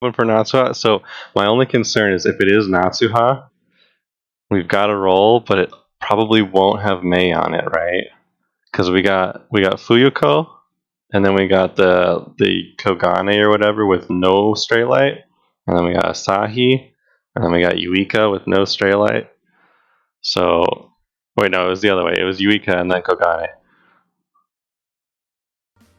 One for Natsuha. So my only concern is if it is Natsuha, we've got a roll, but it probably won't have Mei on it, right? Because we got Fuyuko, and then we got the Kogane or whatever with no straight light, and then we got Asahi, and then we got Yuika with no straight light. So wait, no, it was the other way. It was Yuika and then Kogane.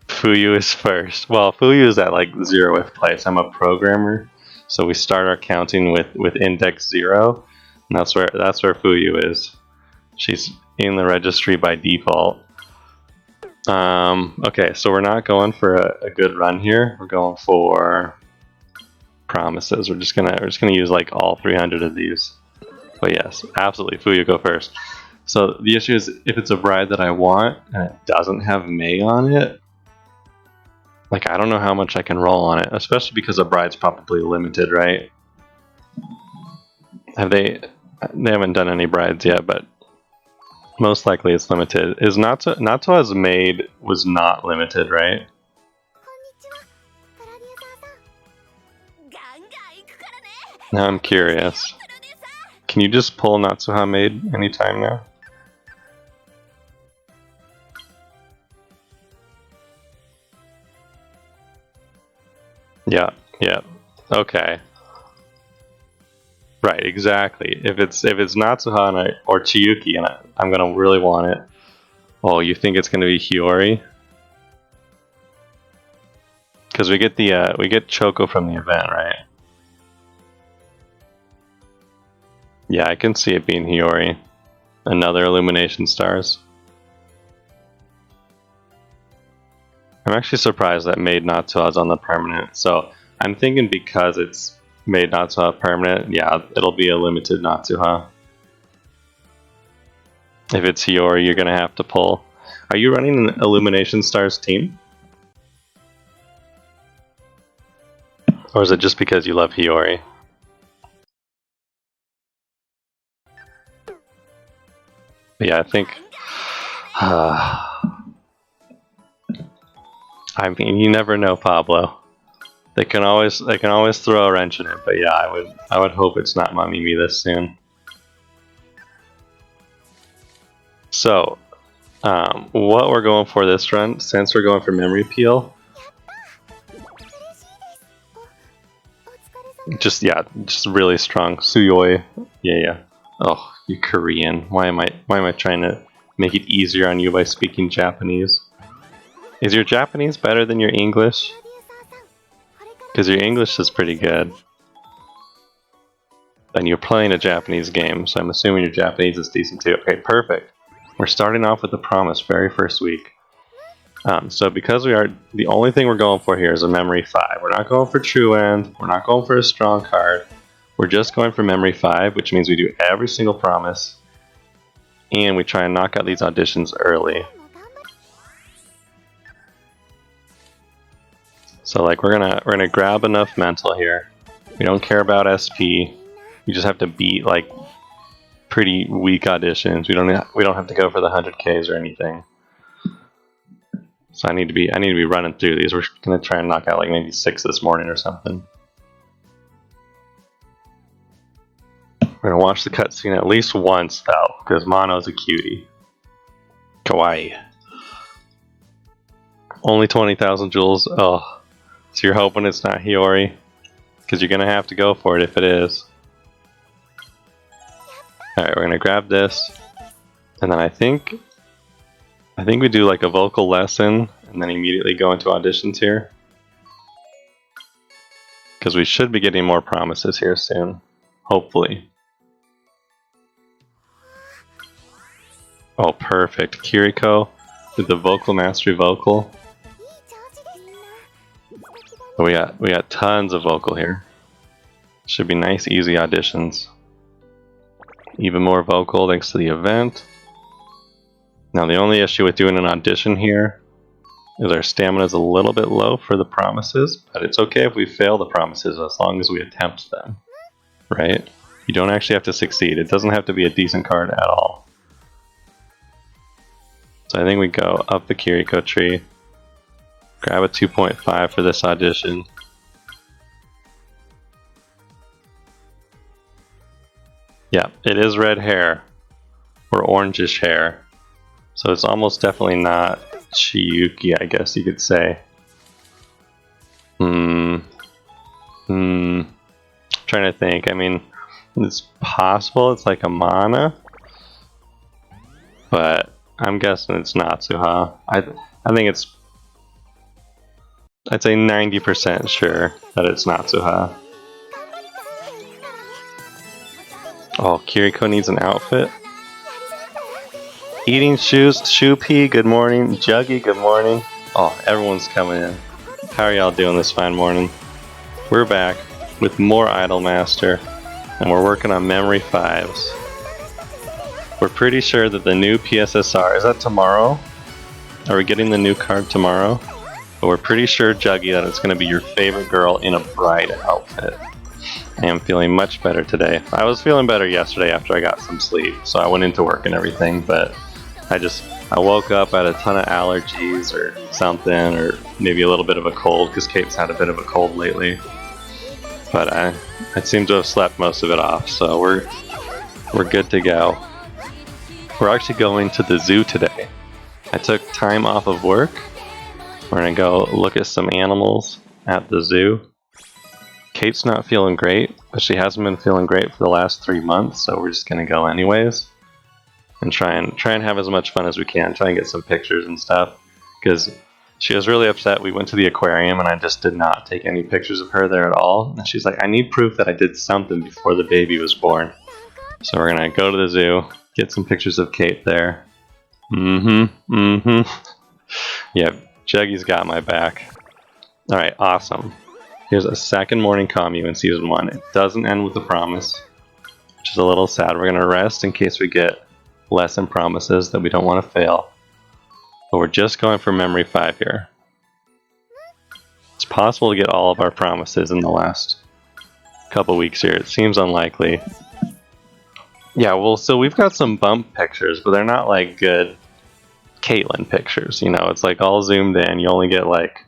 Fuyu is first. Well, Fuyu is at like 0th place. I'm a programmer, so we start our counting with index 0, and that's where Fuyu is. She's in the registry by default. Okay, so we're not going for a good run here. We're going for promises. We're just gonna use like all 300 of these. But yes, absolutely, Fuyu, go first. So the issue is if it's a bride that I want and it doesn't have Mei on it, like I don't know how much I can roll on it, especially because a bride's probably limited, right? They haven't done any brides yet, but most likely it's limited. Is Natsuha's maid was not limited, right? Now I'm curious. Can you just pull Natsuha maid anytime now? Yeah. Okay. Right, exactly. If it's Natsuha or Chiyuki and I'm gonna really want it. Oh, you think it's gonna be Hiyori? Because we get Choco from the event, right? Yeah, I can see it being Hiyori. Another Illumination Stars. I'm actually surprised that Maid Natsuha is on the permanent. So I'm thinking because it's Maid Natsuha permanent, yeah, it'll be a limited Natsuha. If it's Hiyori, you're gonna have to pull. Are you running an Illumination Stars team? Or is it just because you love Hiyori? But yeah, I think. I mean, you never know, Pablo. They can always throw a wrench in it, but yeah, I would hope it's not Mamimi this soon. So, what we're going for this run, since we're going for Memory Peel, just really strong. Suyoi, yeah. Oh, you Korean. Why am I trying to make it easier on you by speaking Japanese? Is your Japanese better than your English? Because your English is pretty good. And you're playing a Japanese game, so I'm assuming your Japanese is decent too. Okay, perfect. We're starting off with the promise, very first week. So because the only thing we're going for here is a Memory 5. We're not going for True End, we're not going for a strong card. We're just going for Memory 5, which means we do every single promise. And we try and knock out these auditions early. So like we're gonna grab enough mental here. We don't care about SP. We just have to beat like pretty weak auditions. We don't have to go for the 100Ks or anything. So I need to be running through these. We're gonna try and knock out like maybe 6 this morning or something. We're gonna watch the cutscene at least once though, because Mano's a cutie. Kawaii. Only 20,000 jewels. Oh. So you're hoping it's not Hiyori? Because you're going to have to go for it if it is. Alright, we're going to grab this. And then I think we do like a vocal lesson and then immediately go into auditions here. Because we should be getting more promises here soon. Hopefully. Oh, perfect. Kiriko with the vocal mastery vocal. We got tons of vocal here. Should be nice, easy auditions. Even more vocal thanks to the event. Now the only issue with doing an audition here is our stamina is a little bit low for the promises, but it's okay if we fail the promises as long as we attempt them. Right? You don't actually have to succeed. It doesn't have to be a decent card at all. So I think we go up the Kiriko tree. Grab a 2.5 for this audition. Yeah, it is red hair. Or orangish hair. So it's almost definitely not Chiyuki, I guess you could say. Trying to think. I mean, it's possible it's like a Mana. But I'm guessing it's Natsuha. I think it's... I'd say 90% sure that it's Natsuha. Oh, Kiriko needs an outfit. Eating shoes, Shoe Pea, good morning. Juggy, good morning. Oh, everyone's coming in. How are y'all doing this fine morning? We're back with more IDOLM Master, and we're working on Memory 5s. We're pretty sure that the new PSSR, is that tomorrow? Are we getting the new card tomorrow? But we're pretty sure, Juggy, that it's going to be your favorite girl in a bride outfit. I am feeling much better today. I was feeling better yesterday after I got some sleep, so I went into work and everything, but I woke up, I had a ton of allergies or something, or maybe a little bit of a cold, because Kate's had a bit of a cold lately. But I seem to have slept most of it off, so we're good to go. We're actually going to the zoo today. I took time off of work. We're gonna go look at some animals at the zoo. Kate's not feeling great, but she hasn't been feeling great for the last 3 months, so we're just gonna go anyways. And try and have as much fun as we can. Try and get some pictures and stuff. Because she was really upset. We went to the aquarium and I just did not take any pictures of her there at all. And she's like, I need proof that I did something before the baby was born. So we're gonna go to the zoo, get some pictures of Kate there. Yeah, Juggy's got my back. Alright, awesome. Here's a second morning commune in Season 1. It doesn't end with a promise, which is a little sad. We're gonna rest in case we get lesson promises that we don't want to fail. But we're just going for Memory 5 here. It's possible to get all of our promises in the last couple weeks here. It seems unlikely. Yeah, well, so we've got some bump pictures, but they're not like good Caitlyn pictures, you know? It's like all zoomed in. You only get like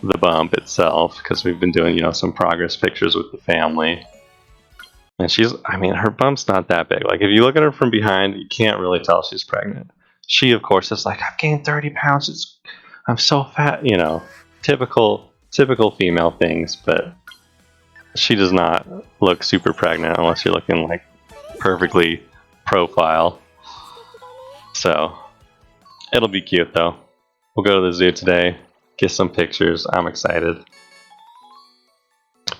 the bump itself, because we've been doing, you know, some progress pictures with the family. And I mean, her bump's not that big. Like, if you look at her from behind, you can't really tell she's pregnant. She, of course, is like, I've gained 30 pounds. I'm so fat, you know. Typical female things, but she does not look super pregnant unless you're looking, like, perfectly profile. So, it'll be cute, though. We'll go to the zoo today, get some pictures. I'm excited.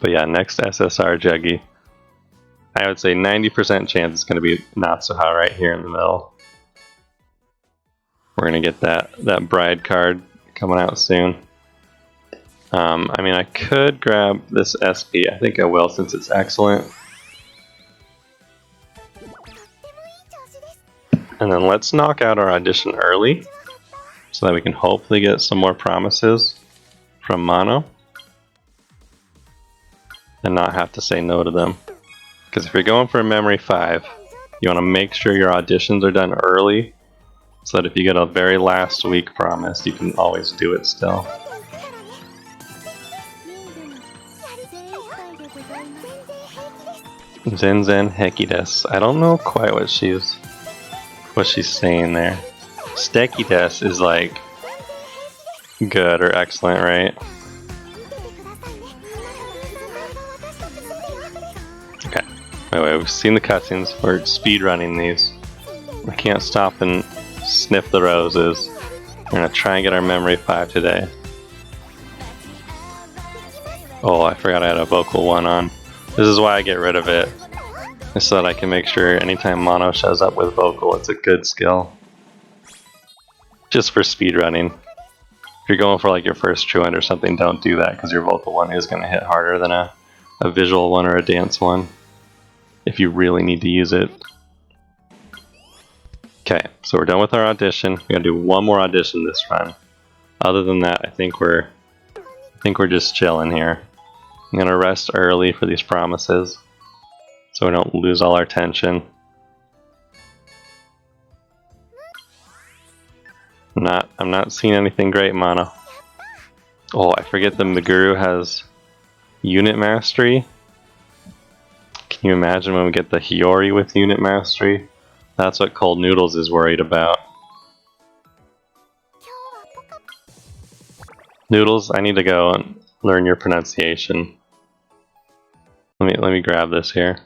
But yeah, next SSR Juggy. I would say 90% chance it's going to be Natsuha right here in the middle. We're going to get that bride card coming out soon. I mean, I could grab this SP. I think I will, since it's excellent. And then let's knock out our audition early, so that we can hopefully get some more promises from Mano. And not have to say no to them. Because if you're going for a Memory 5, you want to make sure your auditions are done early, so that if you get a very last week promise, you can always do it still. Zen Zen Hekides. I don't know quite what she's saying there. Stekides is like good or excellent, right? Okay. Anyway, we've seen the cutscenes. We're speedrunning these. We can't stop and sniff the roses. We're gonna try and get our Memory 5 today. Oh, I forgot I had a vocal 1 on. This is why I get rid of it. Just so that I can make sure anytime Mano shows up with vocal, it's a good skill. Just for speedrunning. If you're going for like your first truant or something, don't do that, because your vocal 1 is going to hit harder than a visual 1 or a dance 1. If you really need to use it. Okay, so we're done with our audition. We're gonna do one more audition this run. Other than that, I think we're just chilling here. I'm gonna rest early for these promises, so we don't lose all our tension. I'm not seeing anything great, Mano. Oh, I forget the Meguru has unit mastery. Can Can you imagine when we get the Hiyori with unit mastery? That's what Cold Noodles is worried about. Noodles, I need to go and learn your pronunciation. Let me grab this here.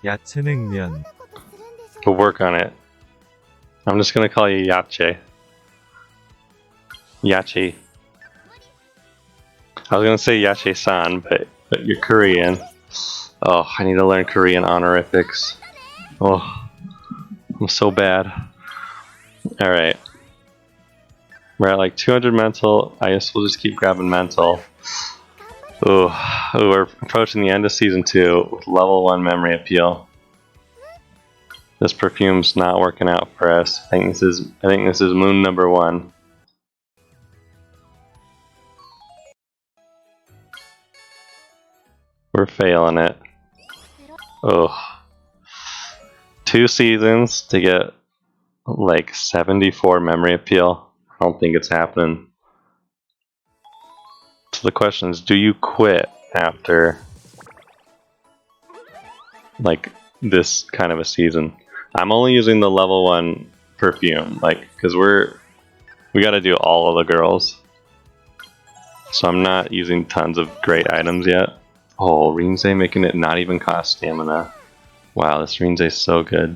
야채냉면. We'll work on it. I'm just gonna call you Yache. Yachi. I was gonna say Yache-san, but you're Korean. Oh, I need to learn Korean honorifics. Oh, I'm so bad. Alright. We're at like 200 mental. I guess we'll just keep grabbing mental. Ooh, we're approaching the end of Season 2 with level 1 memory appeal. This perfume's not working out for us. I think this is moon number 1. We're failing it. Oh. 2 seasons to get like 74 memory appeal. I don't think it's happening. So the question is, do you quit after like this kind of a season? I'm only using the level 1 perfume, like, because we got to do all of the girls. So I'm not using tons of great items yet. Oh, Rinzai making it not even cost stamina. Wow, this Rinzai is so good.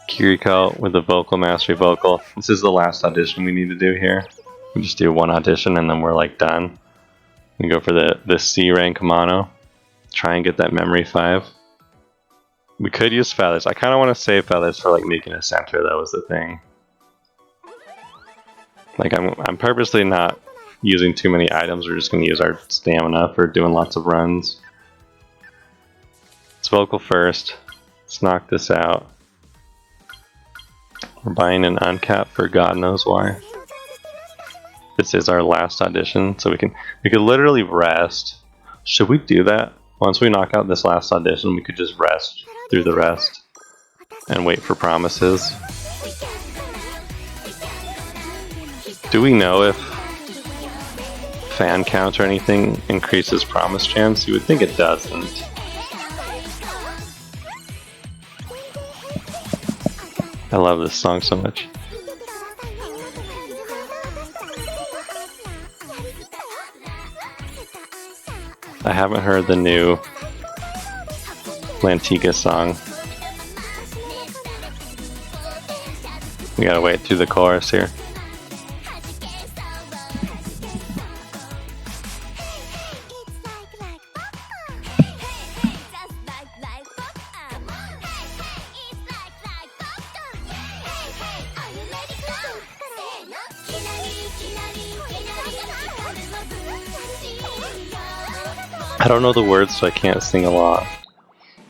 Kiriko with the vocal mastery vocal. This is the last audition we need to do here. We just do 1 audition and then we're like done. We go for the C rank Mano. Try and get that memory 5. We could use feathers. I kind of want to save feathers for like making a center. That was the thing. Like I'm purposely not using too many items. We're just going to use our stamina for doing lots of runs. Let's vocal first. Let's knock this out. We're buying an uncap for God knows why. This is our last audition, so we could literally rest. Should we do that? Once we knock out this last audition, we could just rest through the rest and wait for promises. Do we know if fan count or anything increases promise chance? You would think it doesn't. I love this song so much. I haven't heard the new Lantiga song. We gotta wait through the chorus here. I don't know the words, so I can't sing along.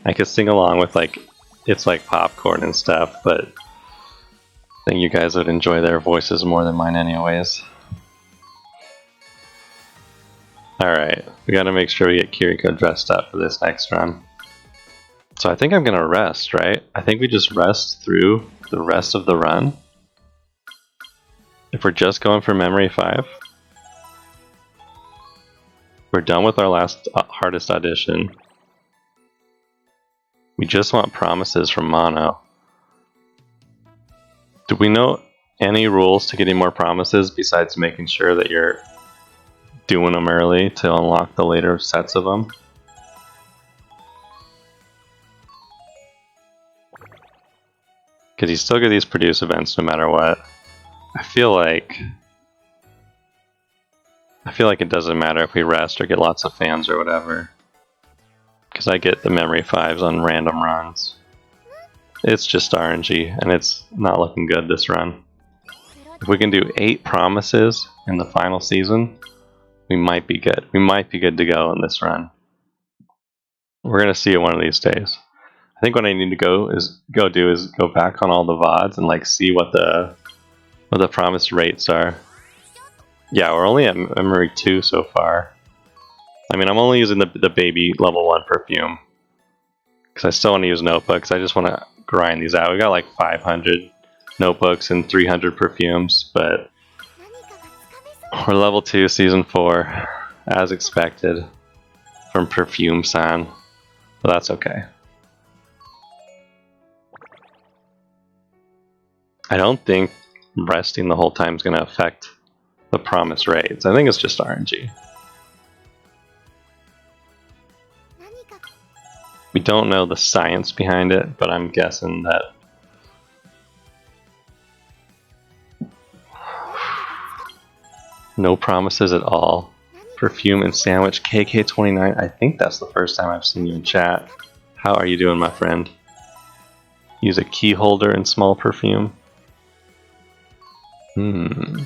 I could sing along with like, it's like popcorn and stuff, but I think you guys would enjoy their voices more than mine anyways. Alright, we gotta make sure we get Kiriko dressed up for this next run. So I think I'm gonna rest, right? I think we just rest through the rest of the run. If we're just going for memory 5. We're done with our last hardest audition. We just want promises from Mano. Do we know any rules to getting more promises besides making sure that you're doing them early to unlock the later sets of them? Because you still get these produce events no matter what. I feel like it doesn't matter if we rest or get lots of fans or whatever. Because I get the memory 5s on random runs. It's just RNG, and it's not looking good this run. If we can do 8 promises in the final season, we might be good. We might be good to go in this run. We're gonna see it one of these days. I think what I need to go back on all the VODs and like see what the promise rates are. Yeah, we're only at memory 2 so far. I mean, I'm only using the baby level 1 perfume. Because I still want to use notebooks. I just want to grind these out. We got like 500 notebooks and 300 perfumes, but we're level 2, season 4, as expected, from Perfume-san. But that's okay. I don't think resting the whole time is going to affect the promise raids. I think it's just RNG. We don't know the science behind it, but I'm guessing that no promises at all. Perfume and sandwich, KK29. I think that's the first time I've seen you in chat. How are you doing, my friend? Use a key holder and small perfume. The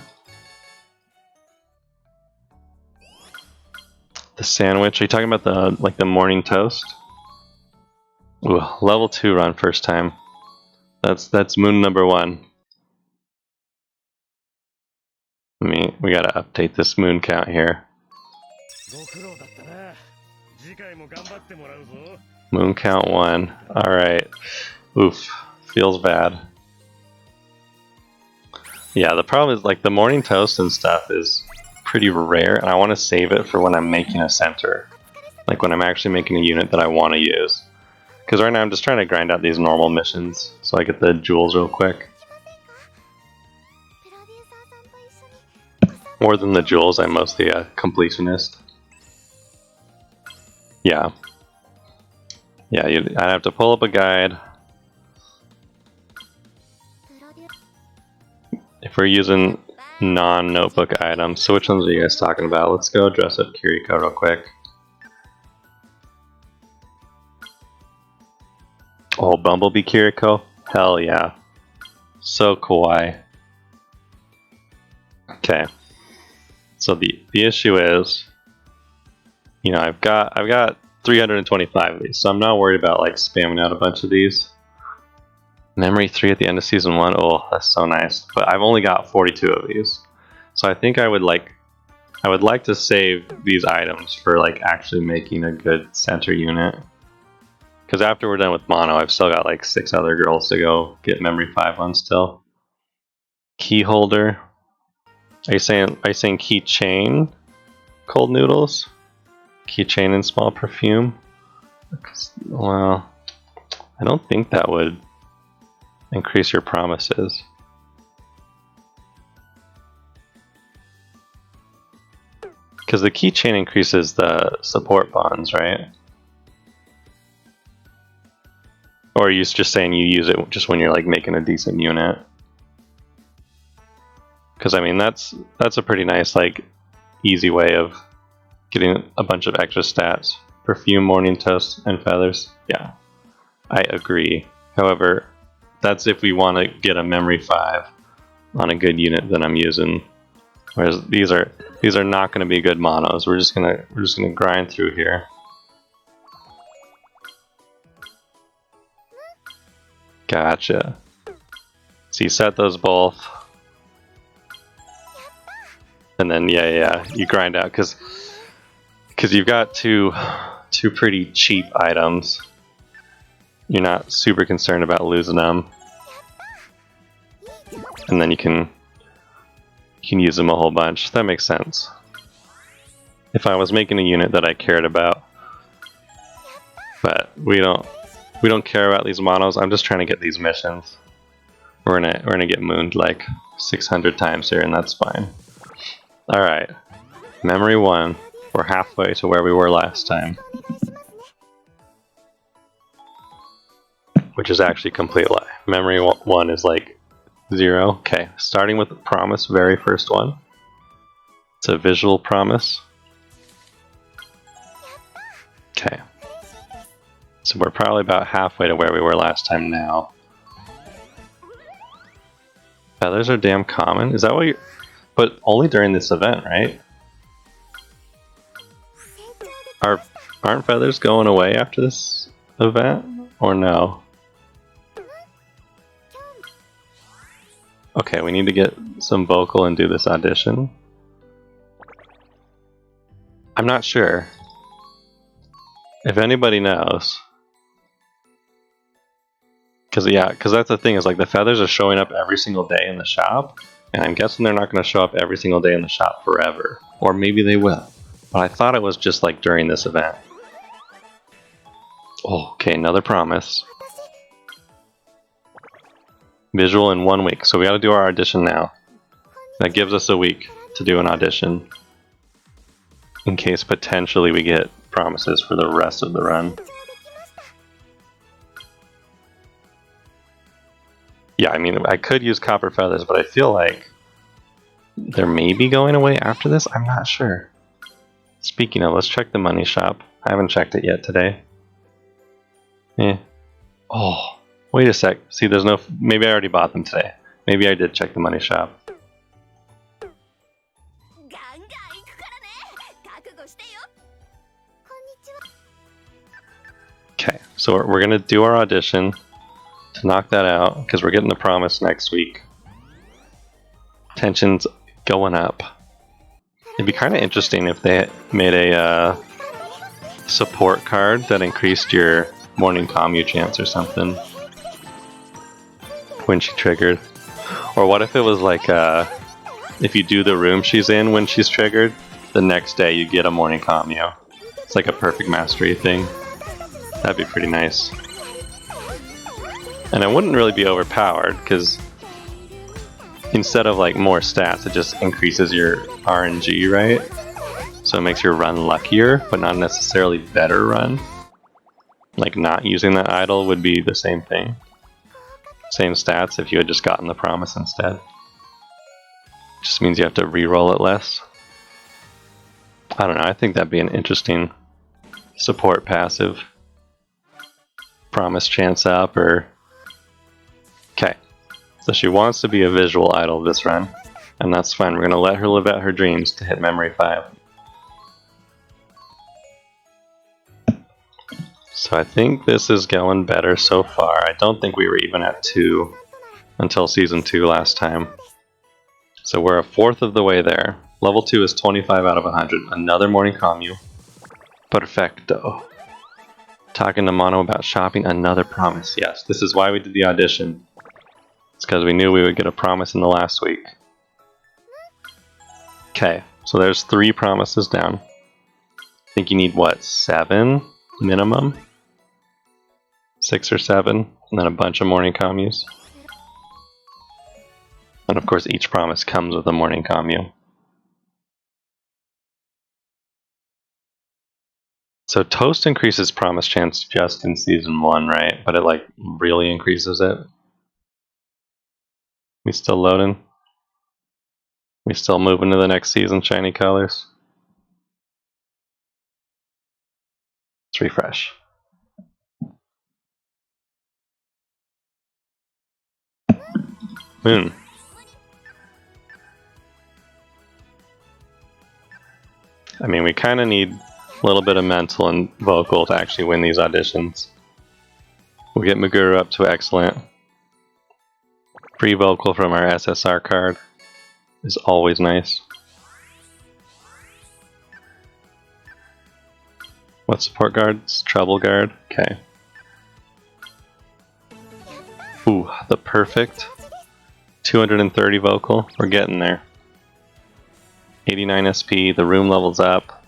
sandwich. Are you talking about the morning toast? Ooh, level 2 run first time. That's moon number 1. We gotta update this moon count here. Moon count 1. Alright. Oof. Feels bad. Yeah, the problem is like the morning toast and stuff is pretty rare, and I want to save it for when I'm making a center. Like when I'm actually making a unit that I want to use. Because right now I'm just trying to grind out these normal missions so I get the jewels real quick. More than the jewels, I'm mostly a completionist. Yeah. Yeah, I'd have to pull up a guide. If we're using non-notebook items, so which ones are you guys talking about? Let's go dress up Kiriko real quick. Oh, Bumblebee Kiriko? Hell yeah. So kawaii. Okay. So the issue is, you know, I've got 325 of these, so I'm not worried about like spamming out a bunch of these. Memory 3 at the end of season 1. Oh, that's so nice. But I've only got 42 of these. So I think I would like to save these items for like actually making a good center unit. Because after we're done with Mano, I've still got like 6 other girls to go get memory 5 on still. Key holder. Are you saying keychain? Cold noodles? Keychain and small perfume? Well, I don't think that would increase your promises. Because the keychain increases the support bonds, right? Or are you just saying you use it just when you're like making a decent unit? Because I mean that's a pretty nice like easy way of getting a bunch of extra stats. Perfume, morning toast, and feathers. Yeah, I agree. However, that's if we want to get a memory 5 on a good unit that I'm using. Whereas these are not going to be good monos. We're just gonna grind through here. Gotcha. So you set those both, and then yeah, you grind out because you've got two pretty cheap items. You're not super concerned about losing them, and then you can use them a whole bunch. That makes sense. If I was making a unit that I cared about, but we don't care about these monos. I'm just trying to get these missions. We're gonna get mooned like 600 times here, and that's fine. All right, memory 1. We're halfway to where we were last time, which is actually a complete lie. Memory 1 is like 0. Okay, starting with the promise, very first one. It's a visual promise. Okay. So we're probably about halfway to where we were last time now. Feathers are damn common. Is that what you're... But only during this event, right? Aren't feathers going away after this event? Or no? Okay, we need to get some vocal and do this audition. I'm not sure. If anybody knows... Because that's the thing, is like the feathers are showing up every single day in the shop, and I'm guessing they're not going to show up every single day in the shop forever. Or maybe they will. But I thought it was just like during this event. Oh, okay, another promise. Visual in 1 week, so we got to do our audition now. That gives us a week to do an audition, in case potentially we get promises for the rest of the run. Yeah, I mean, I could use copper feathers, but I feel like they're maybe going away after this? I'm not sure. Speaking of, let's check the money shop. I haven't checked it yet today. Oh, wait a sec. See, there's no... Maybe I already bought them today. Maybe I did check the money shop. Okay, so we're going to do our audition to knock that out, because we're getting the promise next week. Tension's going up. It'd be kind of interesting if they made a support card that increased your morning commu chance or something when she triggered. Or what if it was like if you do the room she's in when she's triggered, the next day you get a morning commu. It's like a perfect mastery thing. That'd be pretty nice. And it wouldn't really be overpowered, because instead of like more stats, it just increases your RNG, right? So it makes your run luckier, but not necessarily better run. Like not using that idol would be the same thing. Same stats if you had just gotten the promise instead. Just means you have to re-roll it less. I don't know, I think that'd be an interesting support passive. Promise chance up, or... Okay, so she wants to be a visual idol this run, and that's fine. We're going to let her live out her dreams to hit Memory 5. So I think this is going better so far. I don't think we were even at 2 until Season 2 last time. So we're a fourth of the way there. Level 2 is 25 out of 100. Another morning commu. Perfecto. Talking to Mano about shopping, another promise. Yes, this is why we did the audition. It's because we knew we would get a promise in the last week. Okay, so there's 3 promises down. I think you need, what, 7 minimum? 6 or 7, and then a bunch of morning commus. And of course each promise comes with a morning commu. So Toast increases promise chance just in Season 1, right? But it like really increases it. We still loading? We still moving to the next season, shiny colors? Let's refresh. Moon. I mean, we kind of need a little bit of mental and vocal to actually win these auditions. We'll get Meguru up to excellent. Free vocal from our SSR card is always nice. What support guards? Trouble guard? Okay. Ooh, the perfect 230 vocal. We're getting there. 89 SP, the room levels up.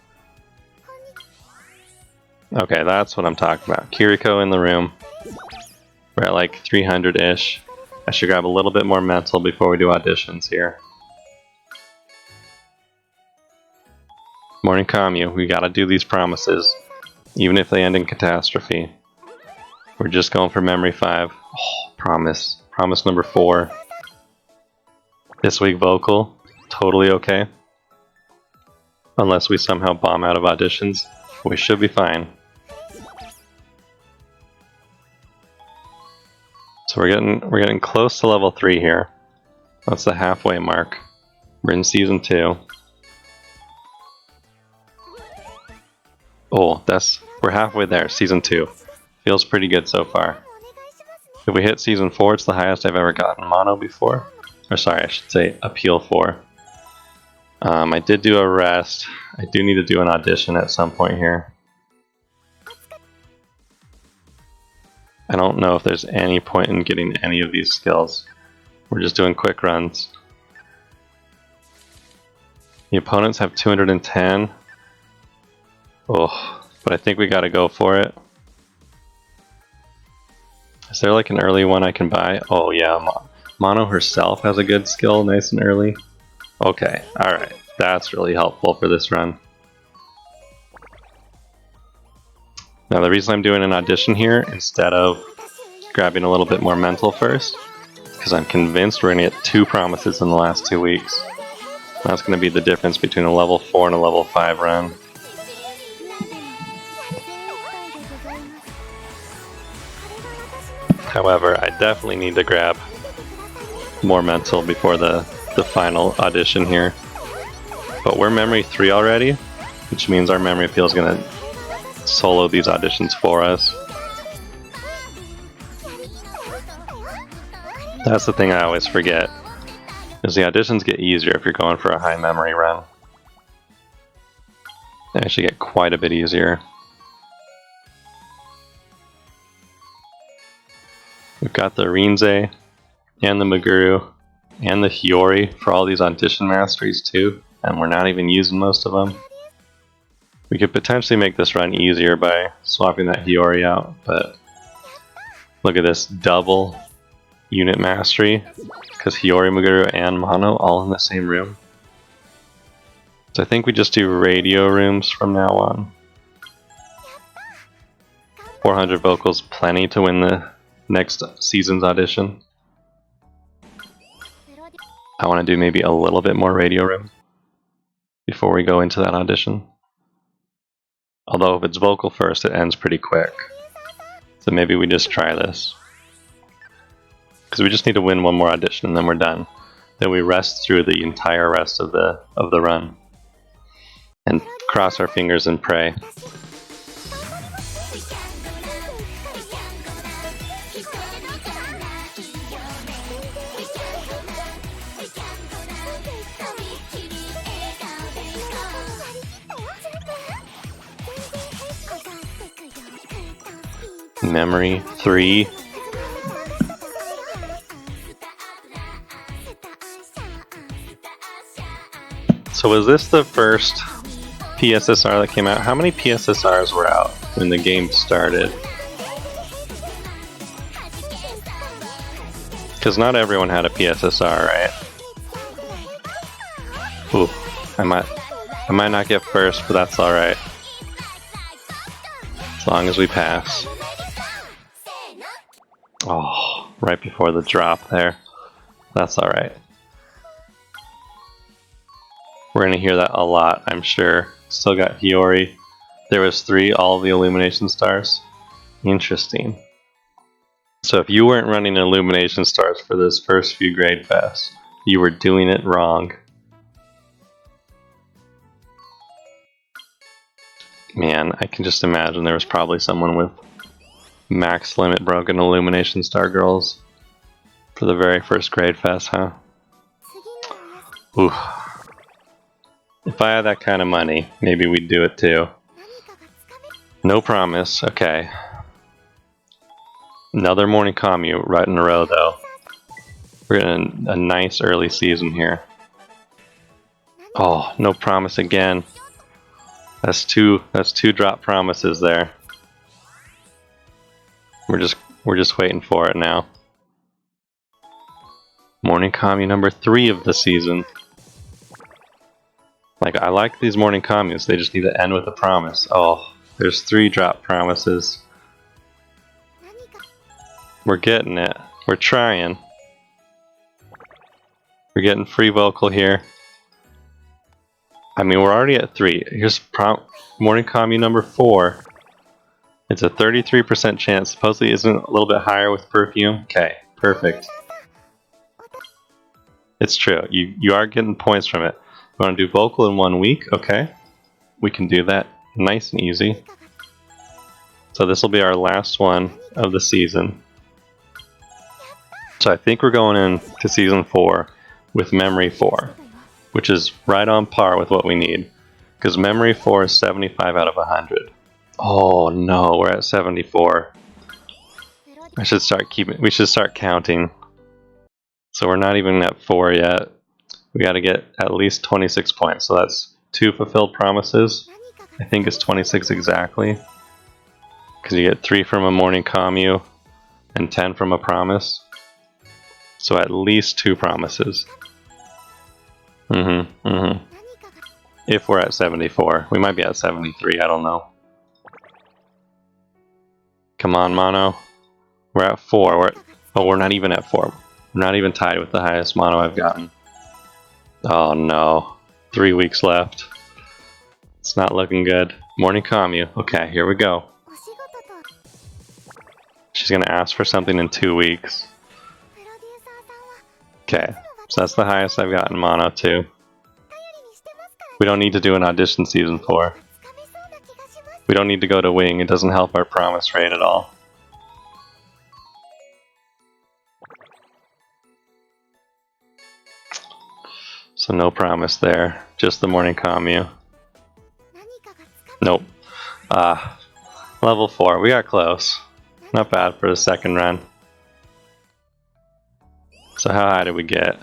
Okay, that's what I'm talking about. Kiriko in the room. We're at like 300-ish. I should grab a little bit more mental before we do auditions here. Morning commu, we gotta do these promises, even if they end in catastrophe. We're just going for Memory 5. Oh, promise. Promise number 4. This week vocal, totally okay. Unless we somehow bomb out of auditions, we should be fine. So we're getting close to level 3 here. That's the halfway mark. We're in Season 2. Oh, we're halfway there, Season 2. Feels pretty good so far. If we hit Season 4, it's the highest I've ever gotten Mono before. Or sorry, I should say Appeal 4. I did do a rest. I do need to do an audition at some point here. I don't know if there's any point in getting any of these skills. We're just doing quick runs. The opponents have 210. Oh, but I think we gotta go for it. Is there like an early one I can buy? Oh yeah, Mano herself has a good skill, nice and early. Okay, alright, that's really helpful for this run. Now the reason I'm doing an audition here instead of grabbing a little bit more mental first, because I'm convinced we're going to get 2 promises in the last 2 weeks. That's going to be the difference between a level 4 and a level 5 run. However, I definitely need to grab more mental before the final audition here. But we're memory 3 already, which means our memory appeal is going to solo these auditions for us. That's the thing I always forget, is the auditions get easier if you're going for a high memory run. They actually get quite a bit easier. We've got the Rinze and the Maguru and the Hiyori for all these audition masteries too, and we're not even using most of them. We could potentially make this run easier by swapping that Hiyori out, but look at this double unit mastery, because Hiyori, Maguru, and Mano all in the same room. So I think we just do radio rooms from now on. 400 vocals, plenty to win the next season's audition. I want to do maybe a little bit more radio room before we go into that audition. Although if it's vocal first, it ends pretty quick. So maybe we just try this. Because we just need to win one more audition and then we're done. Then we rest through the entire rest of the run. And cross our fingers and pray. Memory 3. So was this the first PSSR that came out? How many PSSRs were out when the game started? Because not everyone had a PSSR, right? Ooh, I might not get first, but that's alright. As long as we pass. Oh, right before the drop there. That's alright. We're going to hear that a lot, I'm sure. Still got Hiyori. There was 3, all of the Illumination Stars. Interesting. So if you weren't running Illumination Stars for this first few Grade Fests, you were doing it wrong. Man, I can just imagine there was probably someone with max limit broken Illumination Star girls for the very first Grade Fest, huh? Ooh. If I had that kind of money, maybe we'd do it too. No promise, okay. Another morning commute right in a row though. We're getting a nice early season here. Oh, no promise again. That's two drop promises there. We're just waiting for it now. Morning commute number 3 of the season. Like, I like these morning communes, they just need to end with a promise. Oh, there's 3 drop promises. We're getting it. We're trying. We're getting free vocal here. I mean, we're already at 3. Here's morning commune number 4. It's a 33% chance. Supposedly isn't a little bit higher with perfume. Okay, perfect. It's true. You are getting points from it. You want to do vocal in 1 week? Okay. We can do that nice and easy. So this will be our last one of the season. So I think we're going into season 4 with memory 4, which is right on par with what we need. Because memory 4 is 75 out of 100. Oh no, we're at 74. We should start counting. So we're not even at 4 yet. We got to get at least 26 points. So that's 2 fulfilled promises. I think it's 26 exactly. Because you get 3 from a morning commu and 10 from a promise. So at least 2 promises. If we're at 74. We might be at 73, I don't know. Come on, Mano. We're at 4. We're not even at 4. We're not even tied with the highest Mano I've gotten. Oh no. 3 weeks left. It's not looking good. Morning commu. Okay, here we go. She's gonna ask for something in 2 weeks. Okay, so that's the highest I've gotten Mano too. We don't need to do an audition season 4. We don't need to go to wing. It doesn't help our promise rate at all. So no promise there. Just the morning commu. Nope. Level 4. We got close. Not bad for the second run. So how high did we get?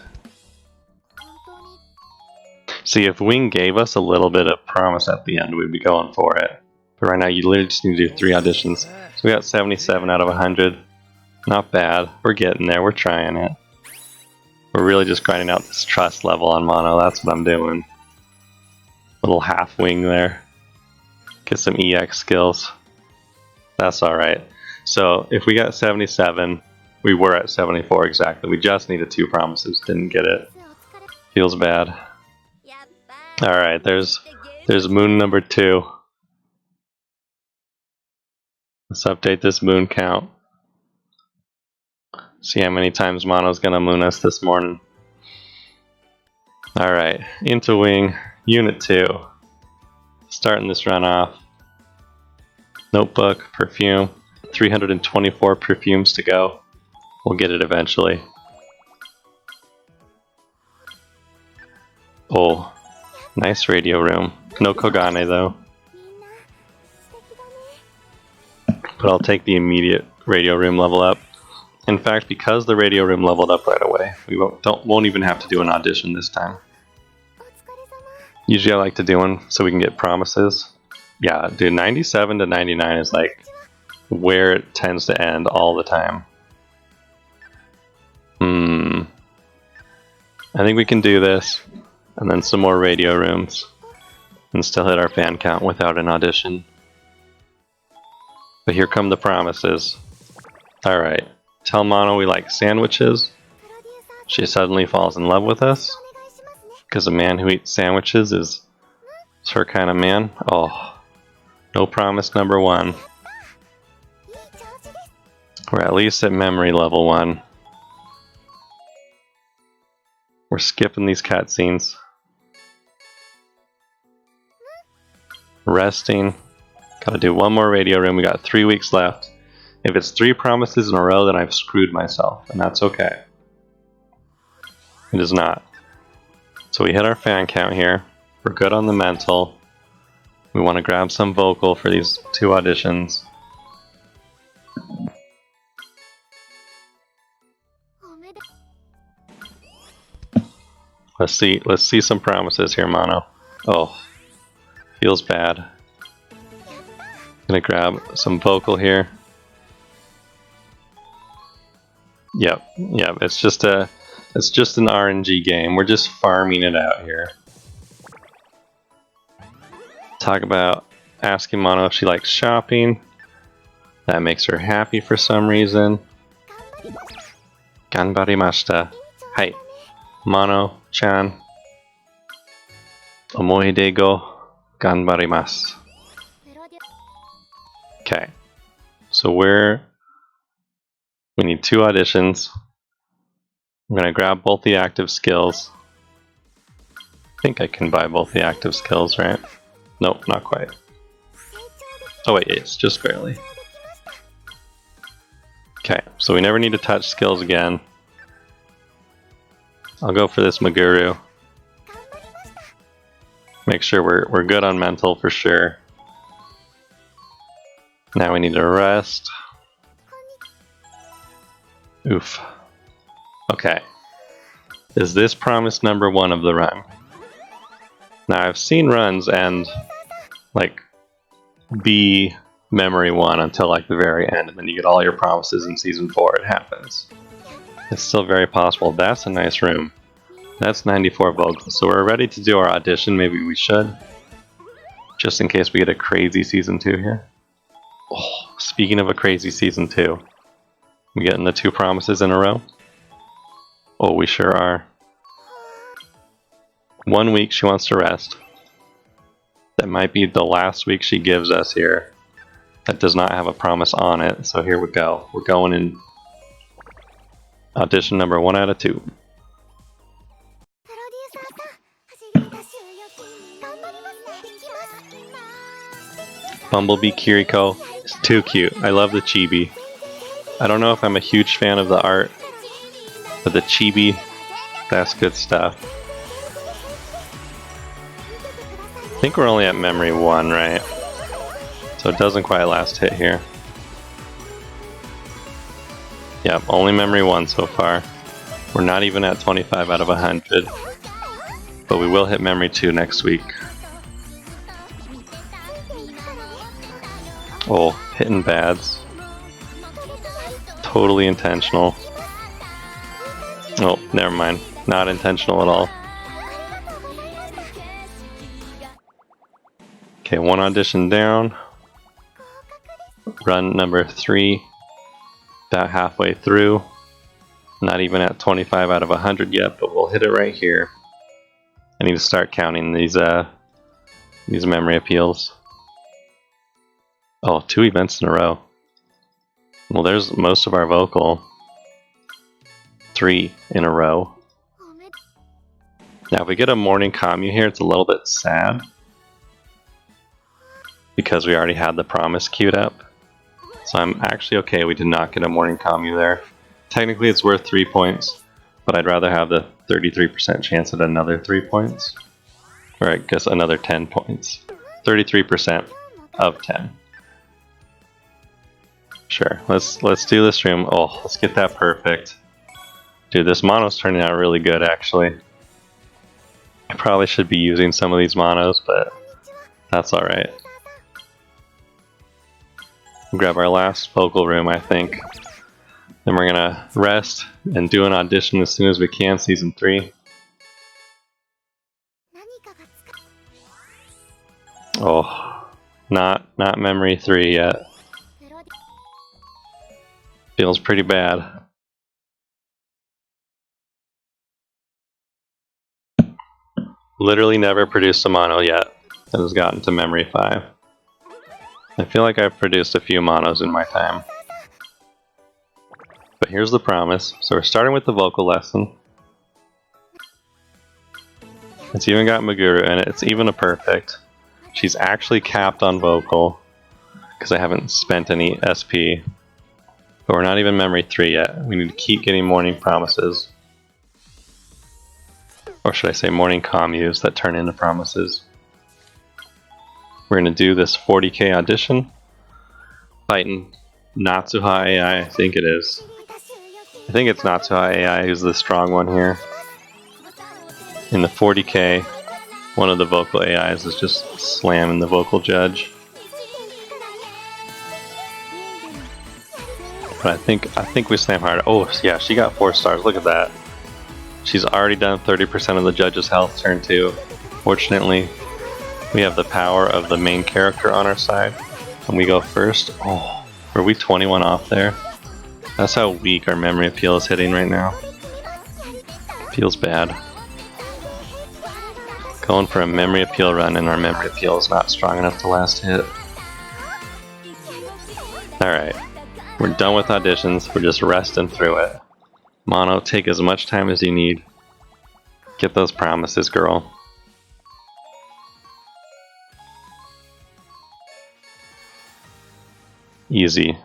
See, if Wing gave us a little bit of promise at the end, we'd be going for it. But right now, you literally just need to do 3 auditions. So we got 77 out of 100. Not bad. We're getting there. We're trying it. We're really just grinding out this trust level on Mano. That's what I'm doing. Little half wing there. Get some EX skills. That's alright. So if we got 77, we were at 74 exactly. We just needed 2 promises. Didn't get it. Feels bad. Alright, there's moon number 2. Let's update this moon count. See how many times Mano's gonna moon us this morning. Alright, into wing, unit 2. Starting this run off. Notebook, perfume, 324 perfumes to go. We'll get it eventually. Oh, nice radio room. No Kogane though. But I'll take the immediate radio room level up. In fact, because the radio room leveled up right away, we won't even have to do an audition this time. Usually I like to do one so we can get promises. Yeah, dude, 97 to 99 is like where it tends to end all the time. I think we can do this, and then some more radio rooms, and still hit our fan count without an audition. But here come the promises. Alright, tell Mano we like sandwiches. She suddenly falls in love with us, because a man who eats sandwiches is her kind of man. Oh, no promise number 1. We're at least at memory level 1. We're skipping these cutscenes. Resting. Gotta do 1 more radio room. We got 3 weeks left. If it's 3 promises in a row, then I've screwed myself, and that's okay. It is not. So we hit our fan count here. We're good on the mental. We want to grab some vocal for these 2 auditions. Let's see some promises here, Mano. Oh, feels bad. Gonna grab some vocal here. Yep. It's just an RNG game. We're just farming it out here. Talk about asking Mano if she likes shopping. That makes her happy for some reason. Ganbarimashita. Hi. Mano-chan. Omoide go ganbarimasu. Okay. So we need 2 auditions. I'm gonna grab both the active skills. I think I can buy both the active skills, right? Nope, not quite. Oh wait, yes, just barely. Okay, so we never need to touch skills again. I'll go for this Maguru. Make sure we're good on mental for sure. Now we need to rest. Oof. Okay. Is this promise number 1 of the run? Now I've seen runs and like be memory 1 until like the very end, and then you get all your promises in season 4. It happens. It's still very possible. That's a nice room. That's 94 vocals. So we're ready to do our audition. Maybe we should. Just in case we get a crazy season 2 here. Oh, speaking of a crazy season 2. We getting the 2 promises in a row? Oh, we sure are. 1 week she wants to rest. That might be the last week she gives us here. That does not have a promise on it. So here we go. We're going in audition number 1 out of 2. Bumblebee Kiriko is too cute. I love the chibi. I don't know if I'm a huge fan of the art, but the chibi, that's good stuff. I think we're only at memory 1, right? So it doesn't quite last hit here. Yep, only memory 1 so far. We're not even at 25 out of 100. But we will hit memory 2 next week. Oh, hitting bads. Totally intentional. Oh, never mind. Not intentional at all. Okay, 1 audition down. Run number 3. About halfway through. Not even at 25 out of 100 yet, but we'll hit it right here. I need to start counting these memory appeals. Oh, 2 events in a row. Well, there's most of our vocal. 3 in a row. Now, if we get a morning commu here, it's a little bit sad. Because we already had the promise queued up. So I'm actually okay we did not get a morning commu there. Technically it's worth 3 points, but I'd rather have the 33% chance at another 3 points. Or I guess another 10 points. 33% of 10. Sure, let's do this room. Oh, let's get that perfect. Dude, this mono's turning out really good actually. I probably should be using some of these monos, but that's alright. Grab our last vocal room, I think. Then we're gonna rest and do an audition as soon as we can, season 3. Oh, not memory 3 yet. Feels pretty bad. Literally never produced a mono yet that has gotten to memory 5. I feel like I've produced a few monos in my time. But here's the promise. So we're starting with the vocal lesson. It's even got Meguru in it. It's even a perfect. She's actually capped on vocal because I haven't spent any SP. But we're not even memory 3 yet. We need to keep getting morning promises. Or should I say morning commus that turn into promises. We're going to do this 40k audition. Fighting Natsuha AI, I think it is. I think it's Natsuha AI who's the strong one here. In the 40k, one of the vocal AIs is just slamming the vocal judge. But I think we slam hard. Oh yeah, she got 4 stars. Look at that. She's already done 30% of the judge's health turn 2. Fortunately, we have the power of the main character on our side, and we go first. Oh, were we 21 off there? That's how weak our memory appeal is hitting right now. Feels bad. Going for a memory appeal run, and our memory appeal is not strong enough to last hit. Alright, we're done with auditions. We're just resting through it. Mano, take as much time as you need. Get those promises, girl. Easy.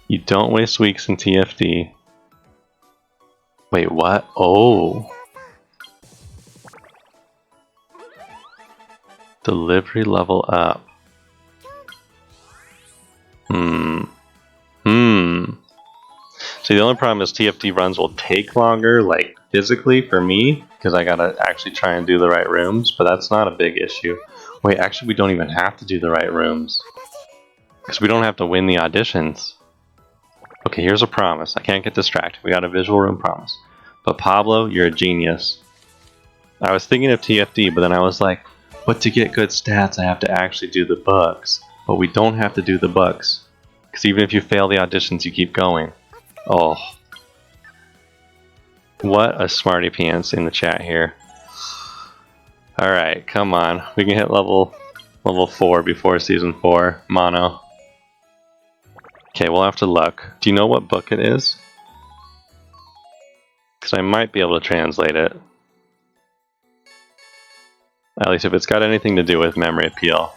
You don't waste weeks in TFD. Wait, what? Oh. Delivery level up. See, the only problem is TFT runs will take longer, like physically for me, because I gotta actually try and do the right rooms, but that's not a big issue. Wait, actually we don't even have to do the right rooms, because we don't have to win the auditions. Okay, here's a promise. I can't get distracted. We got a visual room promise. But Pablo, you're a genius. I was thinking of TFT, but then I was like, but to get good stats, I have to actually do the bugs. But we don't have to do the bugs, because even if you fail the auditions, you keep going. Oh. What a smarty pants in the chat here. Alright, come on. We can hit level 4 before season 4. Mano. Okay, we'll have to look. Do you know what book it is? Because I might be able to translate it. At least if it's got anything to do with memory appeal.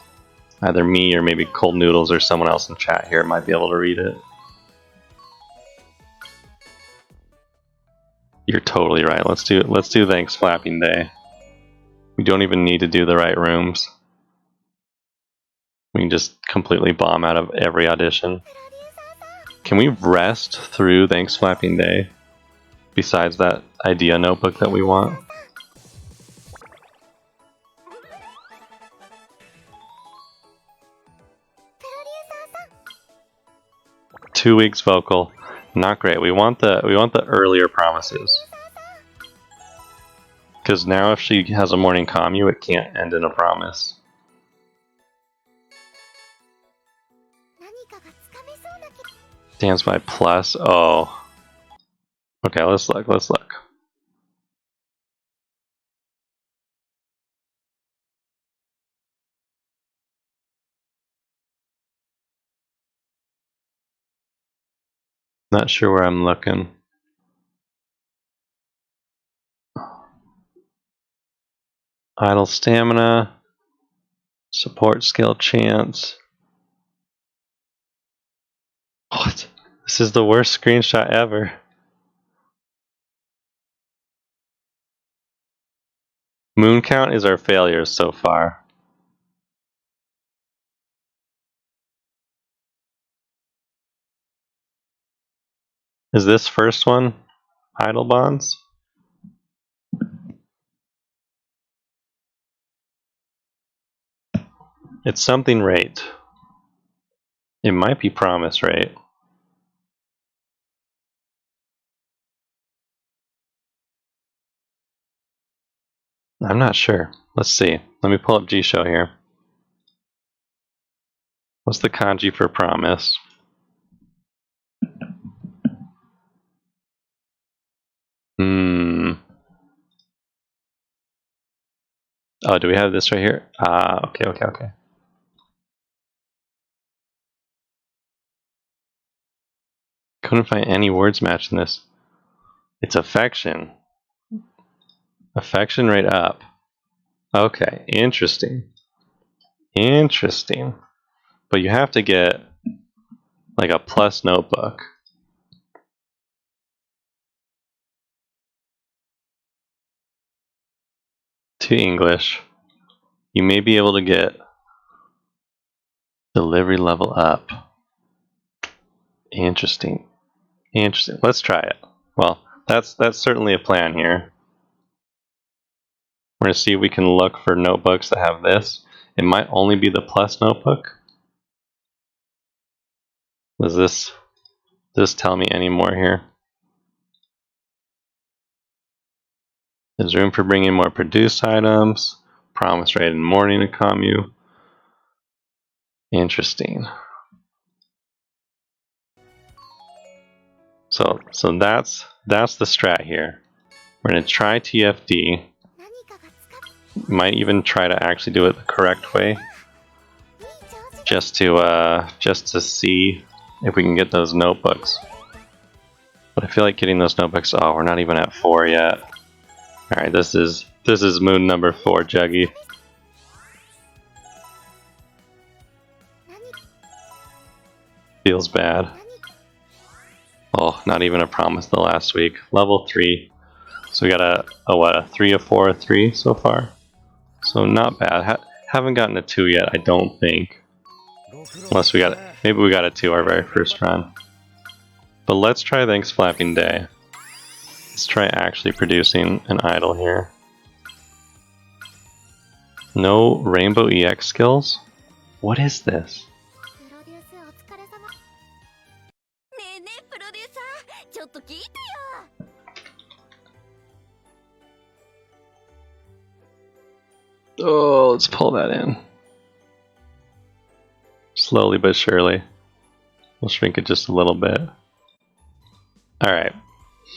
Either me or maybe Cold Noodles or someone else in chat here might be able to read it. You're totally right. Let's do Thanks Flapping Day. We don't even need to do the right rooms. We can just completely bomb out of every audition. Can we rest through Thanks Flapping Day? Besides that idea notebook that we want? Two weeks vocal. Not great. We want the earlier promises. Because now if she has a morning commu, it can't end in a promise. Dance by plus. Oh. Okay, let's look. Not sure where I'm looking. Idle stamina. Support skill chance. What? This is the worst screenshot ever. Moon count is our failures so far. Is this first one idle bonds? It's something rate. It might be promise rate. I'm not sure. Let's see. Let me pull up G-Show here. What's the kanji for promise? Oh, do we have this right here? Okay. Couldn't find any words matching this. It's affection. Affection rate up. Okay, interesting. But you have to get like a plus notebook. To English. You may be able to get delivery level up. Interesting. Let's try it. Well, that's certainly a plan here. We're going to see if we can look for notebooks that have this. It might only be the plus notebook. Does this tell me any more here? There's room for bringing more produced items. Promise rate and morning commu. Interesting. So that's the strat here. We're going to try TFD. Might even try to actually do it the correct way. Just to see if we can get those notebooks. But I feel like getting those notebooks. Oh, we're not even at 4 yet. All right, this is moon number 4, Juggy. Feels bad. Oh, not even a promise the last week. Level 3. So we got a 3, a 4, a 3 so far. So not bad. Haven't gotten a 2 yet, I don't think. Unless we got it. Maybe we got it too our very first run. But let's try Thanks Flapping Day. Let's try actually producing an idol here. No Rainbow EX skills? What is this? Oh, let's pull that in. Slowly but surely. We'll shrink it just a little bit. Alright,